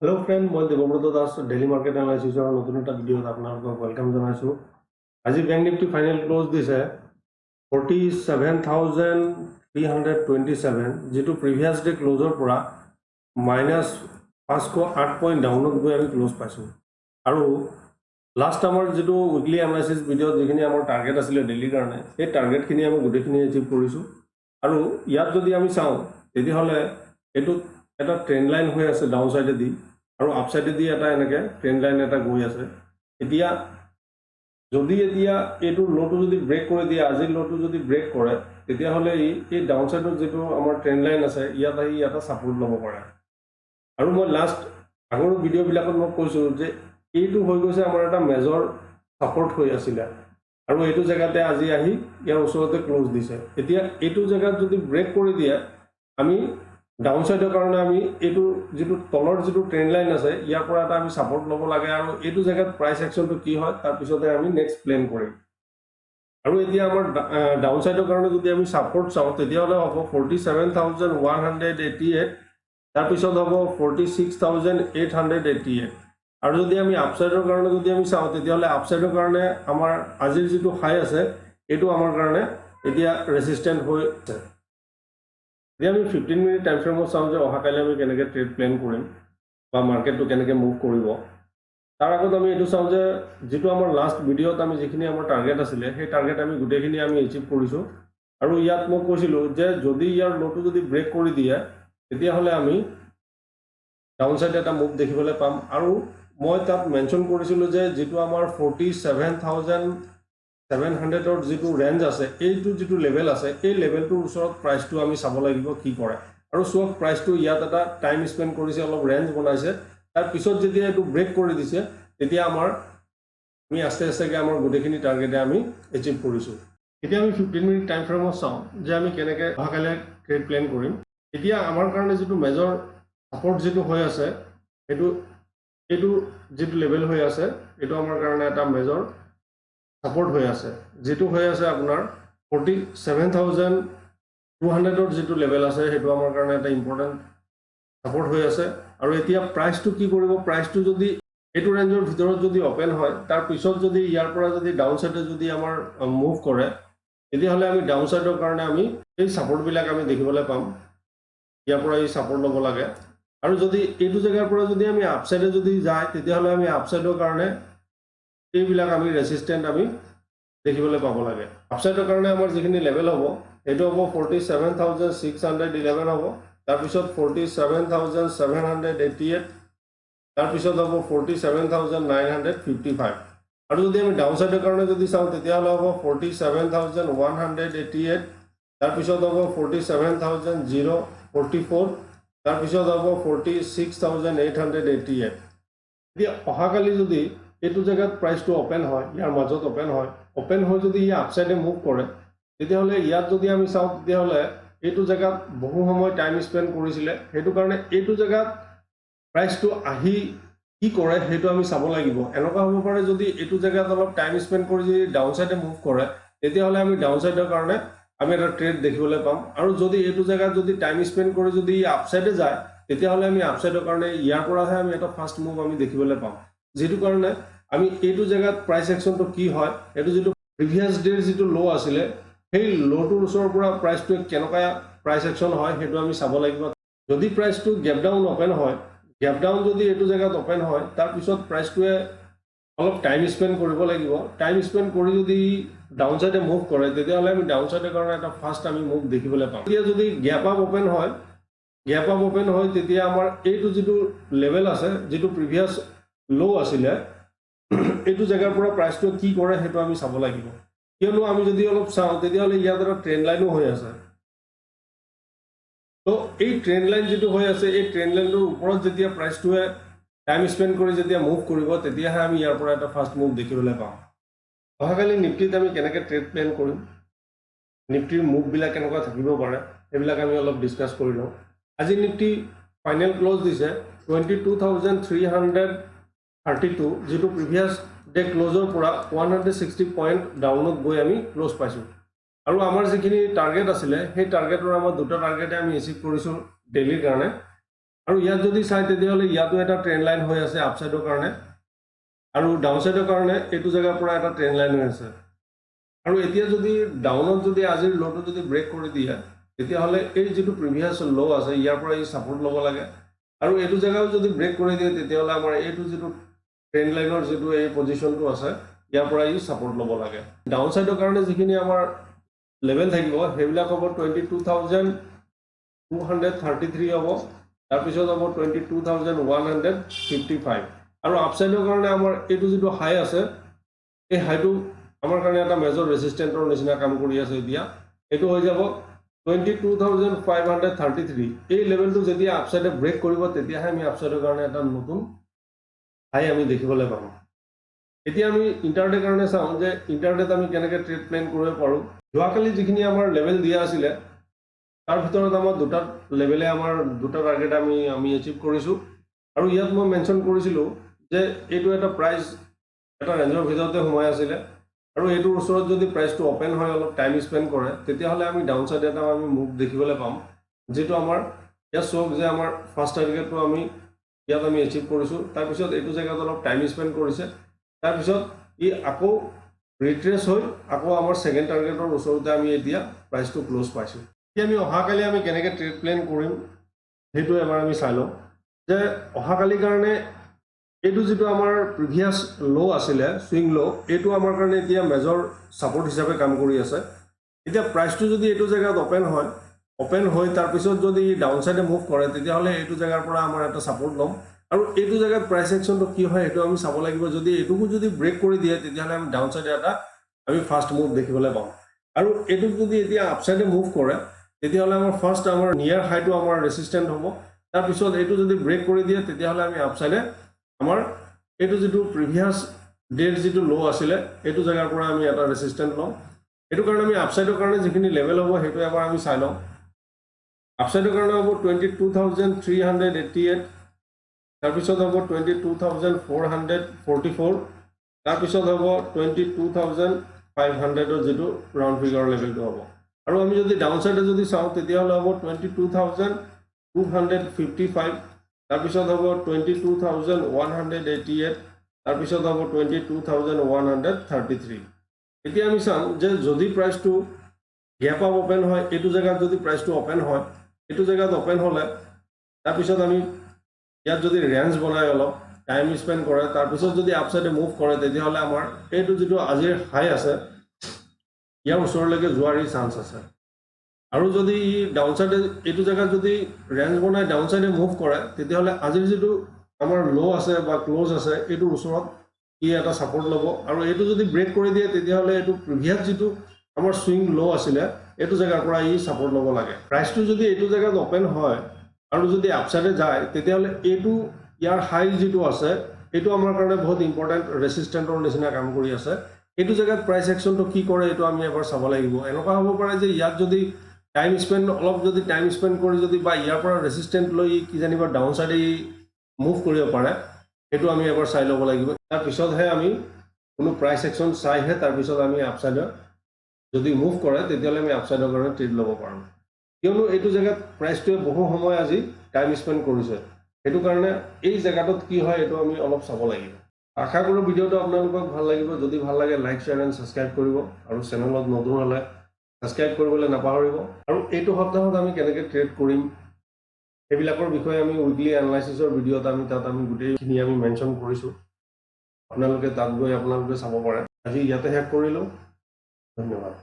Hello friend, मैं देवव्रत दास daily market analysis नतुन एक video आपको वेलकम जानाइছো। आज बैंक निफ्टी फाइनल क्लोज दिसे 47,327 जी प्रिवियस डे क्लोजर पर -508 पॉइंट डाउनत गई आम क्लोज पाइছো। और लास्ट आम जी उइकली एनालिसिस भिडिओ जी टार्गेट आছিলে डेलिर कारण ये टार्गेटखिनि आम गोटेखिनि एचिव करिছো। और इयात जदि आमी चाওঁ तेतियाह'ले एटु एटा ट्रेंड लाइन হৈ আছে डाउन साइडे और আপসাইডে দি এটা এনেকে ট্রেন্ড লাইন এটা গৈ আছে। এতিয়া যদি এতিয়া এইটো লোটো যদি ব্রেক করে দিয়ে আজি লোটো যদি ব্রেক করে তেতিয়াহ'লে এই ডাউন সাইডত যেটো আমাৰ ট্ৰেন্ড লাইন আছে ইয়াত আহি এটা সাপোৰ্ট ল'ব পাৰে। আৰু মই লাষ্ট আগৰ ভিডিঅ'বিলাকত মই কৈছোঁ যে এইটো হৈ গৈছে আমাৰ এটা মেজৰ সাপোৰ্ট হৈ আছিলে আৰু এইটো জেগাতে আজি আহি ইয়াৰ ওচৰতে ক্লোজ দিছে। এতিয়া এইটো জেগাত যদি ব্ৰেক কৰি দিয়ে আমি डाउन साइडर कारण आमी एटू जितु तलर जितु ट्रेंड लाइन আছে ইয়াৰ পৰা এটা আমি সাপোৰ্ট ল'ব লাগে আৰু এইটো জায়গাত প্ৰাইস একশনটো কি হয় তাৰ পিছতে আমি নেক্সট প্ল্যান কৰিম। আৰু এতিয়া আমাৰ ডাউন সাইডৰ কাৰণে যদি আমি সাপোৰ্ট চাওঁ তেতিয়াহ'লে হ'ব 47,188, তাৰ পিছত হ'ব 46,888। আৰু যদি আমি আপসাইডৰ কাৰণে যদি আমি চাওঁ তেতিয়াহ'লে আপসাইডৰ কাৰণে আমাৰ আজিৰ যিটো হাই আছে এইটো আমাৰ কাৰণে এতিয়া ৰেজিস্ট্যান্ট হৈ আছে। আমি 15 মিনিট টাইম ফ্ৰেমত চাওঁ যে অহাকালি আমি কেনেকৈ ট্ৰেড প্লেন কৰিম বা মাৰ্কেটটো কেনেকৈ মুভ কৰিব। তাৰ আগত আমি এইটো চাওঁ যে যিটো আমাৰ লাষ্ট ভিডিঅ'ত আমি যিখিনি আমাৰ টাৰ্গেট আছিলে সেই টাৰ্গেট আমি গোটেইখিনি আমি এচিভ কৰিছোঁ। আৰু ইয়াত মই কৈছিলোঁ যে যদি ইয়াৰ লোটো যদি ব্ৰেক কৰি দিয়ে তেতিয়াহ'লে আমি ডাউন সাইড এটা মুভ দেখিবলৈ পাম। আৰু মই তাত মেনশ্যন কৰিছিলোঁ যে যিটো আমাৰ 47,700 যিটো ৰেঞ্জ আছে এইটো যিটো লেভেল আছে এই লেভেলটোৰ ওচৰত প্ৰাইচটো আমি চাব লাগিব কি কৰে। আৰু চোৱা প্ৰাইচটো ইয়াত এটা টাইম স্পেণ্ড কৰিছে, অলপ ৰেঞ্জ বনাইছে, তাৰ পিছত যেতিয়া এইটো ব্ৰেক কৰি দিছে তেতিয়া আমাৰ আমি আস্তে আস্তেকৈ আমাৰ গোটেইখিনি টাৰ্গেটে আমি এচিভ কৰিছোঁ। এতিয়া আমি 15 মিনিট টাইম ফ্ৰেমত চাওঁ যে আমি কেনেকৈ অহাকালি ট্ৰেড প্লেন কৰিম। এতিয়া আমাৰ কাৰণে যিটো মেজৰ সাপোৰ্ট যিটো হৈ আছে এইটো যিটো লেভেল হৈ আছে এইটো আমাৰ কাৰণে এটা মেজৰ সাপোৰ্ট হৈ আছে, যেটো হৈ আছে আপোনাৰ 47,200 যিটো লেভেল আছে সেইটো আমাৰ কাৰণে এটা ইম্পৰ্টেন্ট সাপোৰ্ট হৈ আছে। আৰু এতিয়া প্ৰাইসটো কি কৰিব, প্ৰাইসটো যদি এইটো ৰেঞ্জৰ ভিতৰত যদি ওপেন হয় তাৰ পিছত যদি ইয়াৰ পৰা যদি ডাউন সাইডে যদি আমাৰ মুভ কৰে তেতিয়াহ'লে আমি ডাউন সাইডৰ কাৰণে আমি এই সাপোৰ্টবিলাক আমি দেখিবলৈ পাম। ইয়াৰ পৰা এই সাপোৰ্ট ল'ব লাগে। আৰু যদি এইটো জায়গাৰ পৰা যদি আমি আপসাইডে যদি যায় তেতিয়াহ'লে আমি আপসাইডৰ কাৰণে এইবিলাক আমি ৰেজিস্ট্যান্ট আমি দেখিবলৈ পাব লাগে। আপসাইডৰ কাৰণে আমাৰ যিখিনি লেভেল হ'ব এইটো হ'ব 47,611 হ'ব, তাৰপিছত 47,788, তাৰপিছত হ'ব 47,955। আৰু যদি আমি ডাউন সাইডৰ কাৰণে যদি চাওঁ তেতিয়াহ'লে হ'ব 47,188, তাৰপিছত হ'ব 47,044, তাৰপিছত হ'ব 46,888। এতিয়া অহাকালি যদি এইটো জায়গাত প্ৰাইসটো ওপেন হয়, ইয়াৰ মাজত ওপেন হৈ যদি ই আপসাইডে মুভ কৰে তেতিয়াহ'লে ইয়াত যদি আমি চাওঁ তেতিয়াহ'লে এইটো জায়গাত বহু সময় টাইম স্পেণ্ড কৰিছিলে, সেইটো কাৰণে এইটো জায়গাত প্ৰাইসটো আহি কি কৰে সেইটো আমি চাব লাগিব। এনেকুৱা হ'ব পাৰে যদি এইটো জায়গাত অলপ টাইম স্পেণ্ড কৰি যদি ডাউন সাইডে মুভ কৰে তেতিয়াহ'লে আমি ডাউন সাইডৰ কাৰণে আমি এটা ট্ৰেড দেখিবলৈ পাম। আৰু যদি এইটো জায়গাত যদি টাইম স্পেণ্ড কৰি যদি আপসাইডে যায় তেতিয়াহ'লে আমি আপসাইডৰ কাৰণে ইয়াৰ পৰাহে আমি এটা ফাৰ্ষ্ট মুভ আমি দেখিবলৈ পাম। যেটো কাৰণে আমি এইটো জায়গাত প্ৰাইস একশনটো কি হয় এইটো যেটো প্ৰিভিয়াস ডেৰ যেটো লো আছিলে সেই লোটোৰ ওচৰৰ পৰা প্ৰাইসটো কেনেকুৱা প্ৰাইস একশন হয় সেইটো আমি চাব লাগিব। যদি প্ৰাইসটো গ্যাপ ডাউন ওপেন হয়, গ্যাপ ডাউন যদি এইটো জায়গাত ওপেন হয় তাৰ পিছত প্ৰাইসটোৱে অলপ টাইম স্পেণ্ড কৰিব লাগিব। টাইম স্পেণ্ড কৰি যদি ডাউন সাইডে মুভ কৰে তেতিয়াহ'লে আমি ডাউন সাইডৰ কাৰণে এটা ফাৰ্ষ্ট আমি মুভ দেখিবলৈ পাম। এতিয়া যদি গ্যাপ আপ ওপেন হয় তেতিয়া আমাৰ এইটো যেটো লেভেল আছে যেটো প্ৰিভিয়াস লো আছিলে এইটো জায়গাৰ পৰা প্ৰাইসটো কি কৰে সেইটো আমি চাব লাগিব। কিয়নো আমি যদি অলপ চাওঁ তেতিয়াহ'লে ইয়াত এটা ট্ৰেন্ড লাইনো হৈ আছে। তো এই ট্ৰেন্ড লাইন যেটো হৈ আছে এই ট্ৰেন্ড লাইনৰ ওপৰত যেতিয়া প্ৰাইসটোৱে টাইম স্পেণ্ড কৰি যেতিয়া মুভ কৰিব তেতিয়াহে আমি ইয়াৰ পৰা এটা ফাৰ্ষ্ট মুভ দেখিবলৈ পাম। অহাকালি নিফটিত আমি কেনেকৈ ট্ৰেড প্লেন কৰিম, নিফটিৰ মুভবিলাক কেনেকুৱা থাকিব পাৰে সেইবিলাক আমি অলপ ডিছকাছ কৰি লওঁ। আজি নিফটি ফাইনেল ক্লোজ দিছে 22,332, যেটো প্ৰিভিয়াস ডে ক্লোজৰ পৰা 160 পইণ্ট ডাউনত গৈ আমি ক্লোজ পাইছোঁ। আৰু আমাৰ যিখিনি টাৰ্গেট আছিলে সেই টাৰ্গেটৰ আমাৰ দুটা টাৰ্গেটে আমি এচিভ কৰিছোঁ ডেইলিৰ কাৰণে। আৰু ইয়াত যদি চাই তেতিয়াহ'লে ইয়াতো এটা ট্ৰেন্ড লাইন হৈ আছে আপসাইডৰ কাৰণে আৰু ডাউনসাইডৰ কাৰণে এইটো জেগাৰ পৰা এটা ট্ৰেন্ড লাইন হৈ আছে আৰু এতিয়া যদি ডাউনত যদি আজিৰ ল'টো যদি ব্ৰেক কৰি দিয়ে তেতিয়াহ'লে এই যিটো প্ৰিভিয়াছ ল' আছে ইয়াৰ পৰা এই ছাপোৰ্ট ল'ব লাগে আৰু এইটো জেগাও যদি ব্ৰেক কৰি দিয়ে তেতিয়াহ'লে আমাৰ এইটো যিটো ট্ৰেন্ড লাইনৰ যিটো এই পজিশ্যনটো আছে ইয়াৰ পৰা ই ছাপোৰ্ট ল'ব লাগে ডাউনসাইডৰ কাৰণে যিখিনি আমাৰ লেভেল থাকিব সেইবিলাক হ'ব 22,233 হ'ব তাৰপিছত হ'ব 22,155 আৰু আপসাইডৰ কাৰণে আমাৰ এইটো যিটো হাই আছে এই হাইটো আমাৰ কাৰণে এটা মেজৰ ৰেজিষ্টেন্টৰ নিচিনা কাম কৰি আছে এতিয়া এইটো হৈ যাব 22,533 এই লেভেলটো যেতিয়া আপসাইডে ব্ৰেক কৰিব তেতিয়াহে আমি আপসাইডৰ কাৰণে এটা নতুন হাই আমি দেখিবলৈ পাম এতিয়া আমি ইণ্টাৰডে কাৰণে চাওঁ যে ইণ্টাৰডেত আমি কেনেকৈ ট্ৰেড প্লেন কৰিব পাৰোঁ যোৱাকালি যিখিনি আমাৰ লেভেল দিয়া আছিলে তাৰ ভিতৰত আমাৰ দুটা লেভেলে আমাৰ দুটা টাৰ্গেট আমি এচিভ কৰিছোঁ আৰু ইয়াত মই মেনশ্যন কৰিছিলোঁ যে এইটো এটা প্ৰাইচ এটা ৰেঞ্জৰ ভিতৰতে সোমাই আছিলে আৰু এইটোৰ ওচৰত যদি প্ৰাইচটো অপেন হয় অলপ টাইম স্পেণ্ড কৰে তেতিয়াহ'লে আমি ডাউন ছাইড এটা আমি মুভ দেখিবলৈ পাম যিটো আমাৰ ইয়াত চাওক যে আমাৰ ফাৰ্ষ্ট টাৰ্গেটটো আমি ইয়াত আমি এচিভ কৰিছোঁ তাৰপিছত এইটো জেগাত অলপ টাইম স্পেণ্ড কৰিছে তাৰপিছত ই আকৌ ৰিট্ৰেছ হৈ আকৌ আমাৰ ছেকেণ্ড টাৰ্গেটৰ ওচৰতে আমি এতিয়া প্ৰাইচটো ক্ল'জ পাইছোঁ এতিয়া আমি অহাকালি আমি কেনেকৈ ট্ৰেড প্লেন কৰিম সেইটো এবাৰ আমি চাই লওঁ যে অহাকালিৰ কাৰণে এইটো যিটো আমাৰ প্ৰিভিয়াছ ল' আছিলে চুইং ল' এইটো আমাৰ কাৰণে এতিয়া মেজৰ ছাপোৰ্ট হিচাপে কাম কৰি আছে এতিয়া প্ৰাইচটো যদি এইটো জেগাত অপেন হৈ তাৰপিছত যদি ডাউন ছাইডে মুভ কৰে তেতিয়াহ'লে এইটো জেগাৰ পৰা আমাৰ এটা ছাপোৰ্ট ল'ম আৰু এইটো জেগাত প্ৰাইচ একশ্যনটো কি হয় সেইটো আমি চাব লাগিব যদি এইটোকো যদি ব্ৰেক কৰি দিয়ে তেতিয়াহ'লে আমি ডাউন ছাইডে এটা আমি ফাৰ্ষ্ট মুভ দেখিবলৈ পাম আৰু এইটোক যদি এতিয়া আপছাইডে মুভ কৰে তেতিয়াহ'লে আমাৰ ফাৰ্ষ্ট আমাৰ নিয়াৰ হাইটো আমাৰ ৰেচিষ্টেণ্ট হ'ব তাৰপিছত এইটো যদি ব্ৰেক কৰি দিয়ে তেতিয়াহ'লে আমি আপছাইডে আমাৰ এইটো যিটো প্ৰিভিয়াছ ডেৰ যিটো ল' আছিলে এইটো জেগাৰ পৰা আমি এটা ৰেচিষ্টেণ্ট ল'ম এইটো কাৰণে আমি আপছাইডৰ কাৰণে যিখিনি লেভেল হ'ব সেইটো এবাৰ আমি চাই লওঁ আপছাইডৰ কাৰণে হ'ব 22,388 তাৰপিছত হ'ব 22,444 তাৰপিছত হ'ব 22,500ৰ যিটো ৰাউণ্ড ফিগাৰৰ লেভেলটো হ'ব আৰু আমি যদি ডাউন ছাইডে যদি চাওঁ তেতিয়াহ'লে হ'ব 22,255 তাৰপিছত হ'ব 22,188 তাৰপিছত হ'ব 22,133 এতিয়া আমি চাওঁ যে যদি প্ৰাইচটো গেপ আপ অপেন হয় এইটো জেগাত যদি প্ৰাইচটো অপেন হয় এইটো জেগাত অপেন হ'লে তাৰপিছত আমি ইয়াত যদি ৰেঞ্জ বনাই অলপ টাইম স্পেণ্ড কৰে তাৰপিছত যদি আপছাইডে মুভ কৰে তেতিয়াহ'লে আমাৰ এইটো যিটো আজিৰ হাই আছে ইয়াৰ ওচৰলৈকে যোৱাৰ চান্স আছে আৰু যদি ই ডাউন ছাইডে এইটো জেগাত যদি ৰেঞ্জ বনাই ডাউন ছাইডে মুভ কৰে তেতিয়াহ'লে আজিৰ যিটো আমাৰ ল' আছে বা ক্ল'জ আছে এইটোৰ ওচৰত ই এটা ছাপোৰ্ট ল'ব আৰু এইটো যদি ব্ৰেক কৰি দিয়ে তেতিয়াহ'লে এইটো প্ৰিভিয়াছ যিটো আমাৰ চুইং ল' আছিলে এইটো জেগাৰ পৰা ই ছাপোৰ্ট ল'ব লাগে প্ৰাইচটো যদি এইটো জেগাত অপেন হয় আৰু যদি আপছাইডে যায় তেতিয়াহ'লে এইটো ইয়াৰ হাই যিটো আছে এইটো আমাৰ কাৰণে বহুত ইম্পৰ্টেণ্ট ৰেচিষ্টেণ্টৰ নিচিনা কাম কৰি আছে এইটো জেগাত প্ৰাইচ একশ্যনটো কি কৰে এইটো আমি এবাৰ চাব লাগিব এনেকুৱা হ'ব পাৰে যে ইয়াত যদি টাইম স্পেণ্ড অলপ যদি টাইম স্পেণ্ড কৰি যদি বা ইয়াৰ পৰা ৰেচিষ্টেণ্ট লৈ কিজানিবা ডাউন ছাইডে মুভ কৰিব পাৰে সেইটো আমি এবাৰ চাই ল'ব লাগিব তাৰপিছতহে আমি কোনো প্ৰাইচ একশ্যন চাইহে তাৰপিছত আমি আপছাইডৰ যদি মুভ কৰে তেতিয়াহ'লে আমি আপছাইডৰ কাৰণে ট্ৰেড ল'ব পাৰোঁ কিয়নো এইটো জেগাত প্ৰাইচটোৱে বহু সময় আজি টাইম স্পেণ্ড কৰিছে সেইটো কাৰণে এই জেগাটোত কি হয় এইটো আমি অলপ চাব লাগিব আশা কৰোঁ ভিডিঅ'টো আপোনালোকক ভাল লাগিব যদি ভাল লাগে লাইক শ্বেয়াৰ এণ্ড ছাবস্ক্ৰাইব কৰিব আৰু চেনেলত নতুন হ'লে ছাবস্ক্ৰাইব কৰিবলৈ নাপাহৰিব আৰু এইটো সপ্তাহত আমি কেনেকৈ ট্ৰেড কৰিম সেইবিলাকৰ বিষয়ে আমি উইকলি এনালাইচিছৰ ভিডিঅ'ত আমি তাত আমি গোটেইখিনি আমি মেনশ্যন কৰিছোঁ আপোনালোকে তাত গৈ আপোনালোকে চাব পাৰে আজি ইয়াতে শেষ কৰিলোঁ ধন্যবাদ